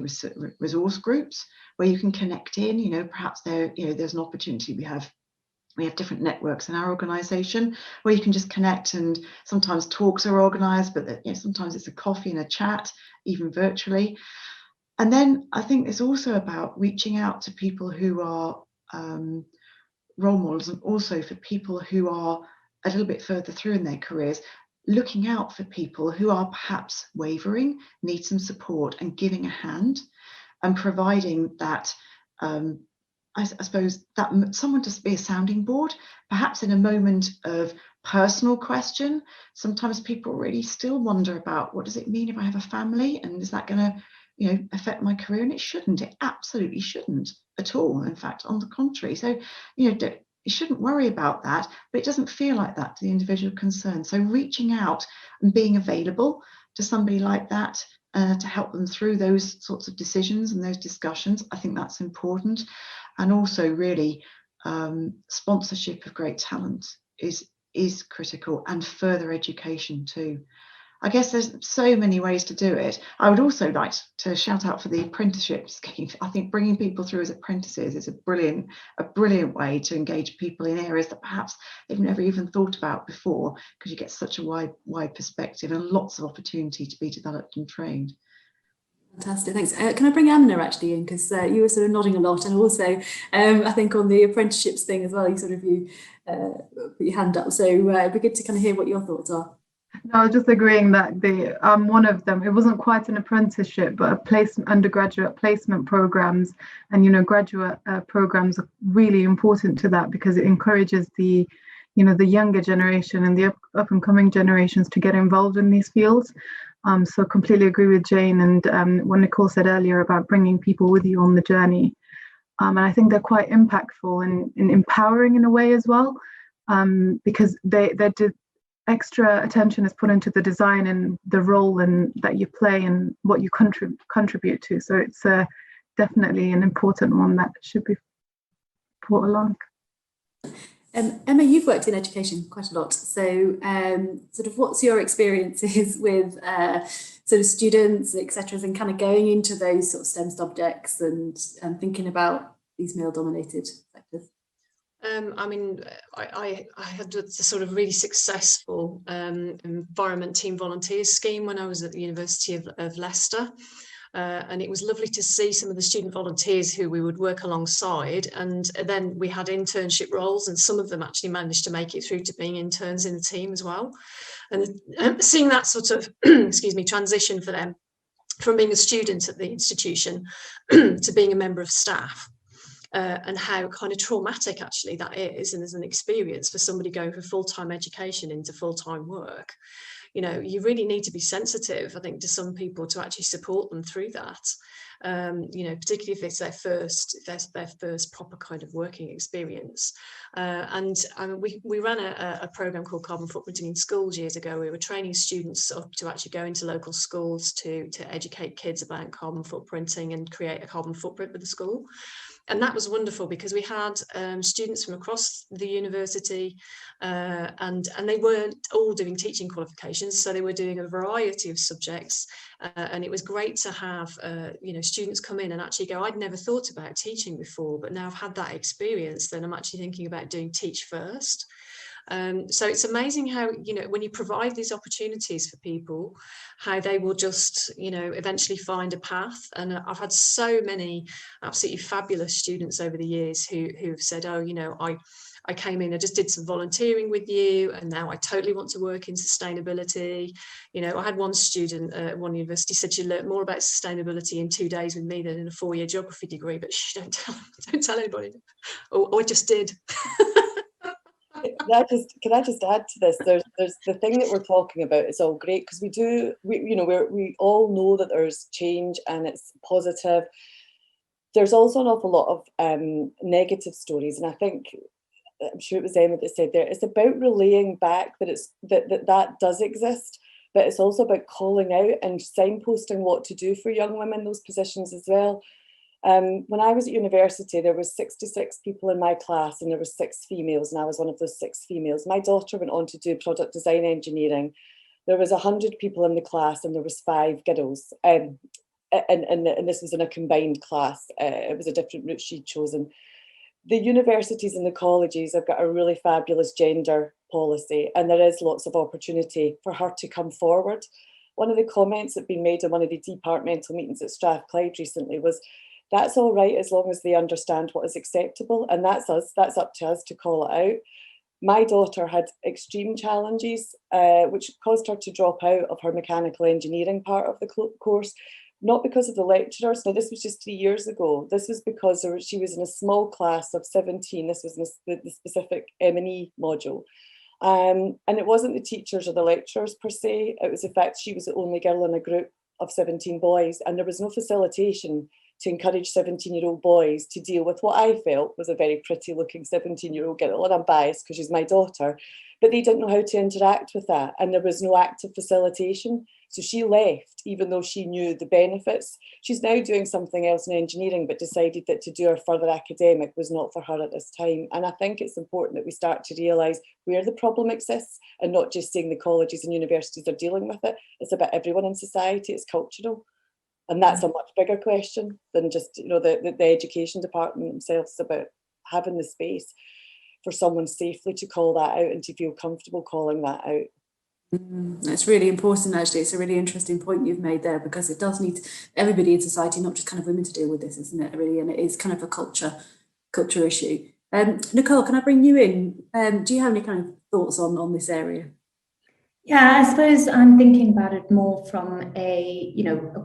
resource groups where you can connect in, perhaps there's an opportunity. We have different networks in our organisation where you can just connect, and sometimes talks are organised, but sometimes it's a coffee and a chat, even virtually. And then I think it's also about reaching out to people who are role models, and also for people who are a little bit further through in their careers, looking out for people who are perhaps wavering, need some support, and giving a hand and providing that, I suppose, that someone to be a sounding board, perhaps in a moment of personal question. Sometimes people really still wonder about, what does it mean if I have a family, and is that going to affect my career? And it shouldn't. It absolutely shouldn't at all. In fact, on the contrary. So, you shouldn't worry about that, but it doesn't feel like that to the individual concerned. So reaching out and being available to somebody like that to help them through those sorts of decisions and those discussions, I think that's important. And also really sponsorship of great talent is critical, and further education too. I guess there's so many ways to do it. I would also like to shout out for the apprenticeship scheme. I think bringing people through as apprentices is a brilliant way to engage people in areas that perhaps they've never even thought about before, because you get such a wide perspective and lots of opportunity to be developed and trained. Fantastic, thanks. Can I bring Anna actually in, because you were sort of nodding a lot, and also I think on the apprenticeships thing as well, you put your hand up. So it'd be good to kind of hear what your thoughts are. No, I was just agreeing that one of them, it wasn't quite an apprenticeship, but undergraduate placement programs, and graduate programs are really important to that, because it encourages the younger generation and the up and coming generations to get involved in these fields. So completely agree with Jane, and what Nicole said earlier about bringing people with you on the journey. And I think they're quite impactful and empowering in a way as well, because they extra attention is put into the design and the role and that you play and what you contribute to. So it's definitely an important one that should be brought along. Emma, you've worked in education quite a lot. So sort of what's your experiences with sort of students, etc., and kind of going into those sort of STEM subjects and thinking about these male-dominated sectors? I mean, I had a sort of really successful environment team volunteers scheme when I was at the University of Leicester. And it was lovely to see some of the student volunteers who we would work alongside. And then we had internship roles, and some of them actually managed to make it through to being interns in the team as well. And seeing that sort of, transition for them from being a student at the institution to being a member of staff. And how kind of traumatic actually that is, and as an experience for somebody going from full-time education into full-time work. You really need to be sensitive, I think, to some people to actually support them through that. Particularly if it's their first proper kind of working experience. We ran a program called Carbon Footprinting in Schools years ago. We were training students up to actually go into local schools to educate kids about carbon footprinting and create a carbon footprint with the school. And that was wonderful, because we had students from across the university, and they weren't all doing teaching qualifications, so they were doing a variety of subjects, and it was great to have students come in and actually go, I'd never thought about teaching before, but now I've had that experience, then I'm actually thinking about doing Teach First. So it's amazing how, you know, when you provide these opportunities for people, how they will just, you know, eventually find a path. And I've had so many absolutely fabulous students over the years who've said, oh, you know, I came in, I just did some volunteering with you, and now I totally want to work in sustainability. You know, I had one student at one university said she learned more about sustainability in 2 days with me than in a 4-year geography degree, but shh, don't tell anybody. Oh, I just did. Can I just add to this? There's the thing that we're talking about is all great, because we all know that there's change and it's positive. There's also an awful lot of negative stories, and I think, I'm sure it was Emma that said there, it's about relaying back that that does exist, but it's also about calling out and signposting what to do for young women in those positions as well. When I was at university, there was 66 people in my class, and there were 6 females, and I was one of those 6 females. My daughter went on to do product design engineering. There was 100 people in the class, and there was 5 girls. And this was in a combined class. It was a different route she'd chosen. The universities and the colleges have got a really fabulous gender policy, and there is lots of opportunity for her to come forward. One of the comments that had been made in one of the departmental meetings at Strathclyde recently was, that's all right as long as they understand what is acceptable, and that's up to us to call it out. My daughter had extreme challenges, which caused her to drop out of her mechanical engineering part of the course. Not because of the lecturers. Now, this was just 3 years ago. This was because she was in a small class of 17. This was the specific M&E module. And it wasn't the teachers or the lecturers per se. It was the fact she was the only girl in a group of 17 boys, and there was no facilitation to encourage 17-year-old boys to deal with what I felt was a very pretty looking 17-year-old girl. And I'm biased because she's my daughter, but they didn't know how to interact with that. And there was no active facilitation. So she left, even though she knew the benefits. She's now doing something else in engineering, but decided that to do her further academic was not for her at this time. And I think it's important that we start to realise where the problem exists, and not just saying the colleges and universities are dealing with it. It's about everyone in society. It's cultural. And that's a much bigger question than just, you know, the education department themselves. It's about having the space for someone safely to call that out and to feel comfortable calling that out. That's really important, actually. It's a really interesting point you've made there, because it does need everybody in society, not just kind of women, to deal with this, isn't it, really? And it is kind of a culture issue. Nicole, can I bring you in? Do you have any kind of thoughts on this area? Yeah, I suppose I'm thinking about it more from a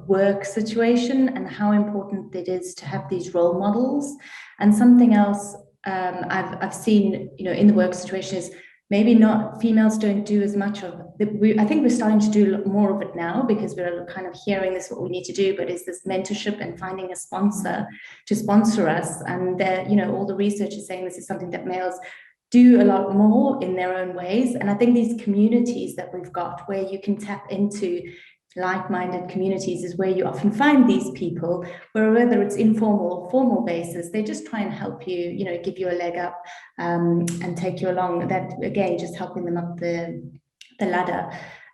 work situation, and how important it is to have these role models. And something else I've seen, in the work situation is maybe not, females don't do as much of it. I think we're starting to do more of it now, because we're kind of hearing this, what we need to do, but is this mentorship and finding a sponsor to sponsor us. And all the research is saying this is something that males do a lot more in their own ways. And I think these communities that we've got, where you can tap into like-minded communities, is where you often find these people, where whether it's informal or formal basis, they just try and help you, give you a leg up and take you along. That, again, just helping them up the ladder.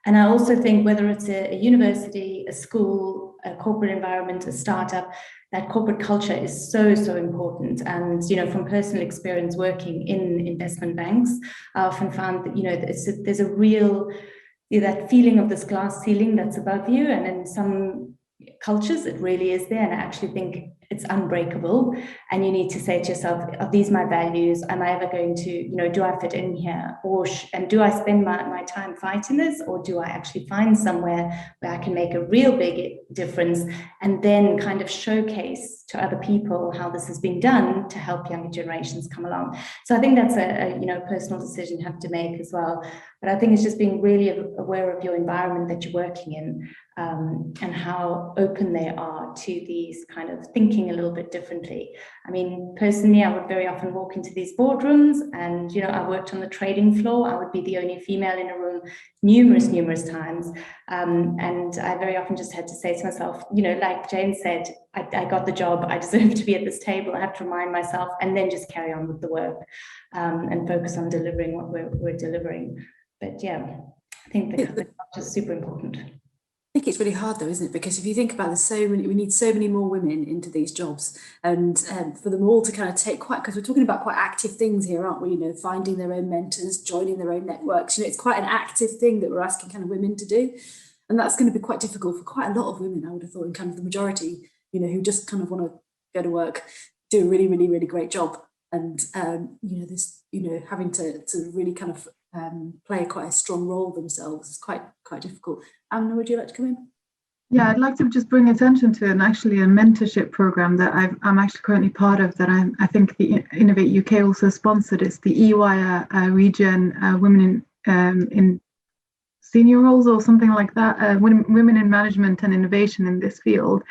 And I also think whether it's a university, a school, a corporate environment, a startup, that corporate culture is so important. And from personal experience working in investment banks, I often found that there's a real that feeling of this glass ceiling that's above you, and in some cultures it really is there. And I actually think it's unbreakable, and you need to say to yourself, are these my values? Am I ever going to, do I fit in here? And do I spend my time fighting this, or do I actually find somewhere where I can make a real big difference, and then kind of showcase to other people how this has been done to help younger generations come along? So I think that's a personal decision you have to make as well. But I think it's just being really aware of your environment that you're working in, and how open they are to these kind of thinking a little bit differently. I mean, personally, I would very often walk into these boardrooms, and I worked on the trading floor. I would be the only female in a room numerous times, and I very often just had to say to myself, like Jane said, I got the job, I deserve to be at this table. I have to remind myself, and then just carry on with the work, and focus on delivering what we're delivering. But yeah, I think the culture is super important. think it's really hard though, isn't it? Because if you think about it, we need so many more women into these jobs, and for them all to kind of take because we're talking about quite active things here, aren't we? You know, finding their own mentors, joining their own networks. You know, it's quite an active thing that we're asking kind of women to do, and that's going to be quite difficult for quite a lot of women, I would have thought, in kind of the majority, you know, who just kind of want to go to work, do a really, really, really great job, and you know, this, you know, having to really kind of play quite a strong role themselves is quite difficult. Amna, would you like to come in? Yeah, I'd like to just bring attention to a mentorship program that I'm actually currently part of, that I think the Innovate UK also sponsored. It's the EY region women in senior roles or something like that, women in management and innovation in this field.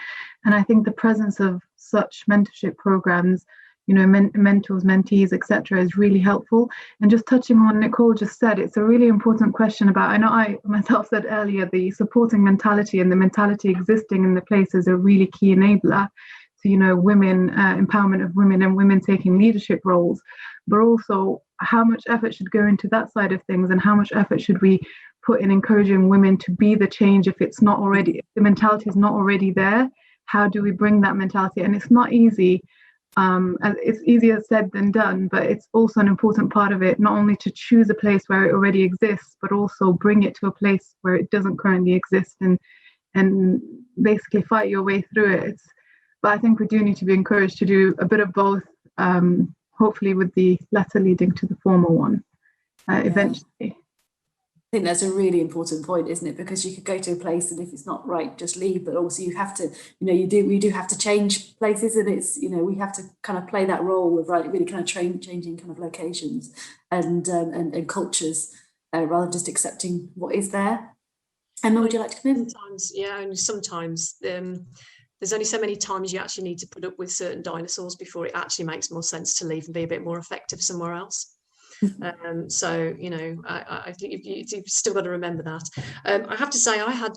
And I think the presence of such mentorship programs, you know, mentors, mentees, etc., is really helpful. And just touching on what Nicole just said, it's a really important question about, I know I myself said earlier, the supporting mentality and the mentality existing in the place is a really key enabler to, you know, women, empowerment of women and women taking leadership roles, but also how much effort should go into that side of things, and how much effort should we put in encouraging women to be the change if it's not already, if the mentality is not already there. How do we bring that mentality? And it's not easy. It's easier said than done, but it's also an important part of it, not only to choose a place where it already exists, but also bring it to a place where it doesn't currently exist, and basically fight your way through it. But I think we do need to be encouraged to do a bit of both, hopefully with the latter leading to the former one eventually. I think that's a really important point, isn't it? Because you could go to a place and if it's not right, just leave. But also you have to, you know, we do have to change places, and it's, you know, we have to kind of play that role of really kind of changing kind of locations and cultures, rather than just accepting what is there. Emma, would you like to come in? Sometimes there's only so many times you actually need to put up with certain dinosaurs before it actually makes more sense to leave and be a bit more effective somewhere else. So, you know, I think you've still got to remember that. I have to say, I had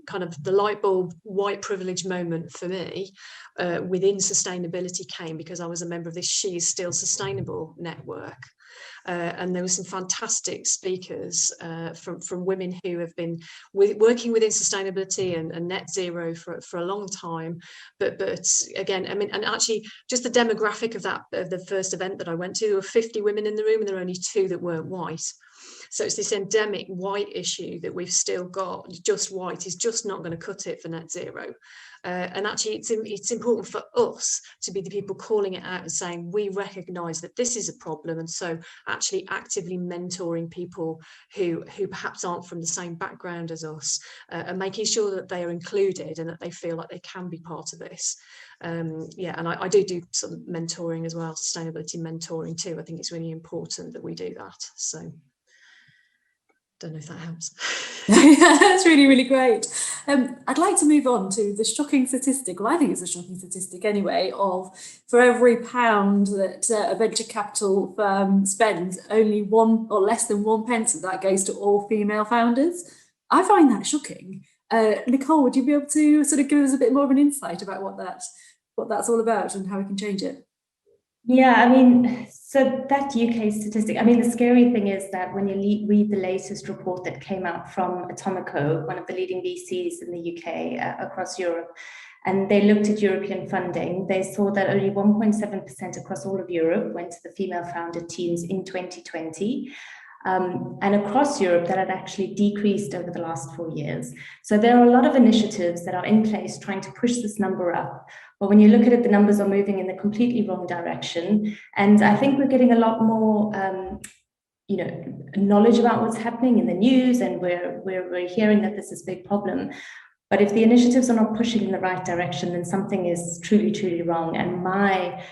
kind of the light bulb white privilege moment for me within sustainability came because I was a member of this She Is Still Sustainable network. And there were some fantastic speakers from women who have been working within sustainability and net zero for a long time. But again, I mean, and actually just the demographic of the first event that I went to, there were 50 women in the room and there were only 2 that weren't white. So it's this endemic white issue that we've still got. Just white is just not going to cut it for net zero. And actually it's important for us to be the people calling it out and saying we recognise that this is a problem, and so actually actively mentoring people who perhaps aren't from the same background as us, and making sure that they are included and that they feel like they can be part of this. And I do sort of mentoring as well, sustainability mentoring too. I think it's really important that we do that. So don't know if that helps. That's really, really great. I'd like to move on to the shocking statistic. Well, I think it's a shocking statistic anyway, of for every £1 that a venture capital firm spends, only 1 or less than 1 pence of that goes to all female founders. I find that shocking. Nicole, would you be able to sort of give us a bit more of an insight about what that's all about and how we can change it? Yeah, I mean, so that UK statistic, I mean, the scary thing is that when you read the latest report that came out from Atomico, one of the leading VCs in the UK across Europe, and they looked at European funding, they saw that only 1.7% across all of Europe went to the female founder teams in 2020. And across Europe, that had actually decreased over the last 4 years. So there are a lot of initiatives that are in place trying to push this number up. But when you look at it, the numbers are moving in the completely wrong direction. And I think we're getting a lot more, knowledge about what's happening in the news, and we're hearing that this is a big problem. But if the initiatives are not pushing in the right direction, then something is truly, truly wrong. And my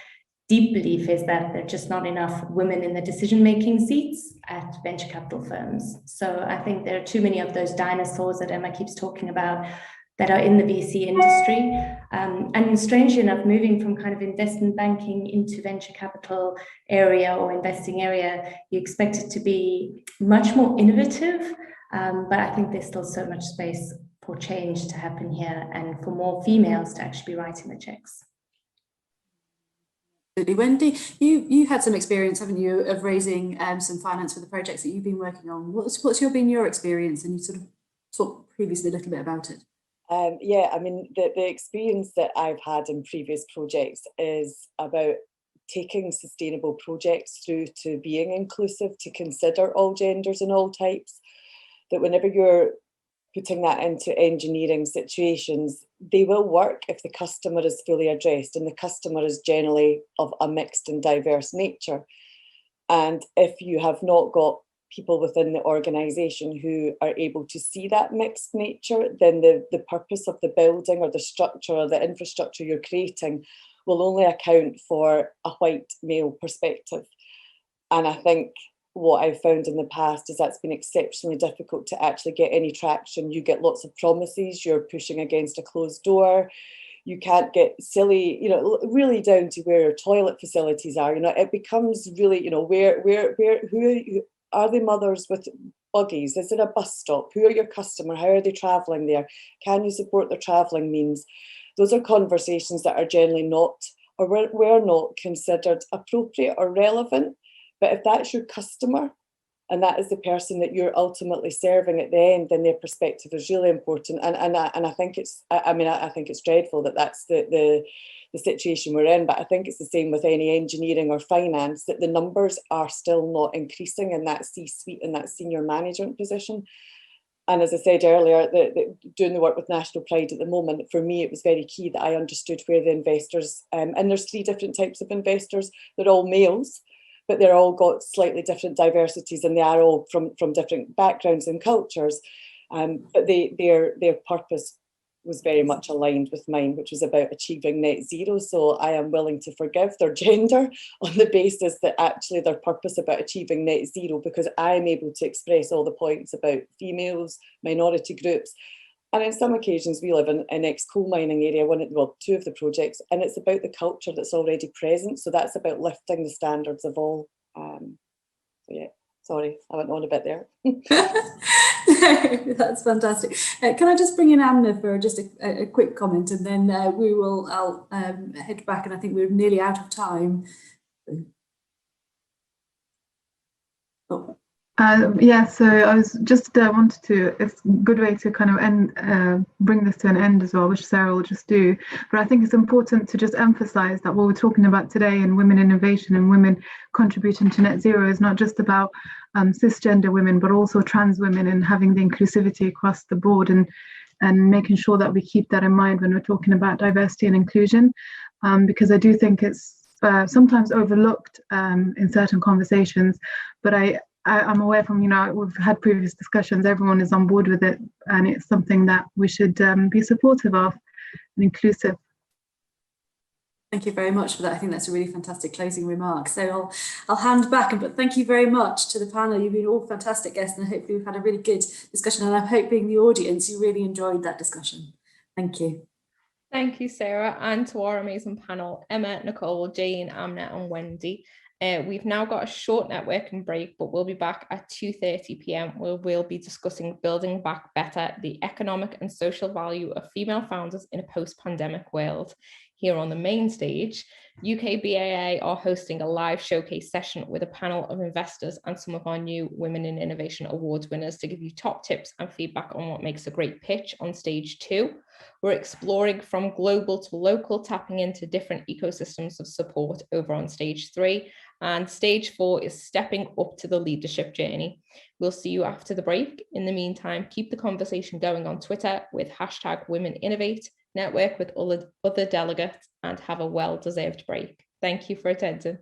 deep belief is that there are just not enough women in the decision-making seats at venture capital firms. So I think there are too many of those dinosaurs that Emma keeps talking about that are in the VC industry. And strangely enough, moving from kind of investment banking into venture capital area or investing area, you expect it to be much more innovative, but I think there's still so much space for change to happen here and for more females to actually be writing the checks. Wendy, you had some experience, haven't you, of raising some finance for the projects that you've been working on. What's been your experience, and you sort of talk previously a little bit about it. Yeah, I mean, the experience that I've had in previous projects is about taking sustainable projects through to being inclusive, to consider all genders and all types, that whenever you're putting that into engineering situations, they will work if the customer is fully addressed, and the customer is generally of a mixed and diverse nature. And if you have not got people within the organisation who are able to see that mixed nature, then the purpose of the building or the structure or the infrastructure you're creating will only account for a white male perspective. And I think what I've found in the past is that's been exceptionally difficult to actually get any traction. You get lots of promises, you're pushing against a closed door. You can't get silly, really down to where toilet facilities are. It becomes really, who are they mothers with buggies? Is it a bus stop? Who are your customer? How are they travelling there? Can you support their travelling means? Those are conversations that are generally not, or were not considered appropriate or relevant. But if that's your customer, and that is the person that you're ultimately serving at the end, then their perspective is really important. And I think it's, I think it's dreadful that that's the situation we're in. But I think it's the same with any engineering or finance, that the numbers are still not increasing in that C-suite and that senior management position. And as I said earlier, doing the work with National Pride at the moment, for me, it was very key that I understood where the investors, and there's 3 different types of investors. They're all males, but they're all got slightly different diversities, and they are all from different backgrounds and cultures. But their purpose was very much aligned with mine, which was about achieving net zero. So I am willing to forgive their gender on the basis that actually their purpose about achieving net zero, because I'm able to express all the points about females, minority groups. And in some occasions, we live in an ex-coal mining area, 2 of the projects, and it's about the culture that's already present. So that's about lifting the standards of all. So yeah, sorry, I went on a bit there. That's fantastic. Can I just bring in Amna for just a quick comment, and then I'll head back, and I think we're nearly out of time. Oh. Yeah, so I was just wanted to, it's a good way to kind of end, bring this to an end as well, which Sarah will just do. But I think it's important to just emphasize that what we're talking about today in women innovation and women contributing to net zero is not just about cisgender women, but also trans women, and having the inclusivity across the board, and making sure that we keep that in mind when we're talking about diversity and inclusion, because I do think it's sometimes overlooked in certain conversations, but I'm aware from, we've had previous discussions, everyone is on board with it, and it's something that we should be supportive of and inclusive. Thank you very much for that. I think that's a really fantastic closing remark. So I'll hand back, but thank you very much to the panel. You've been all fantastic guests, and hopefully we've had a really good discussion, and I'm hoping the audience, you really enjoyed that discussion. Thank you. Thank you, Sarah, and to our amazing panel, Emma, Nicole, Jane, Amna and Wendy. We've now got a short networking break, but we'll be back at 2:30 p.m. where we'll be discussing Building Back Better, the economic and social value of female founders in a post-pandemic world. Here on the main stage, UKBAA are hosting a live showcase session with a panel of investors and some of our new Women in Innovation Awards winners to give you top tips and feedback on what makes a great pitch on stage 2. We're exploring from global to local, tapping into different ecosystems of support over on stage 3. And stage 4 is stepping up to the leadership journey. We'll see you after the break. In the meantime, keep the conversation going on Twitter with #WomenInnovate, network with other delegates, and have a well-deserved break. Thank you for attending.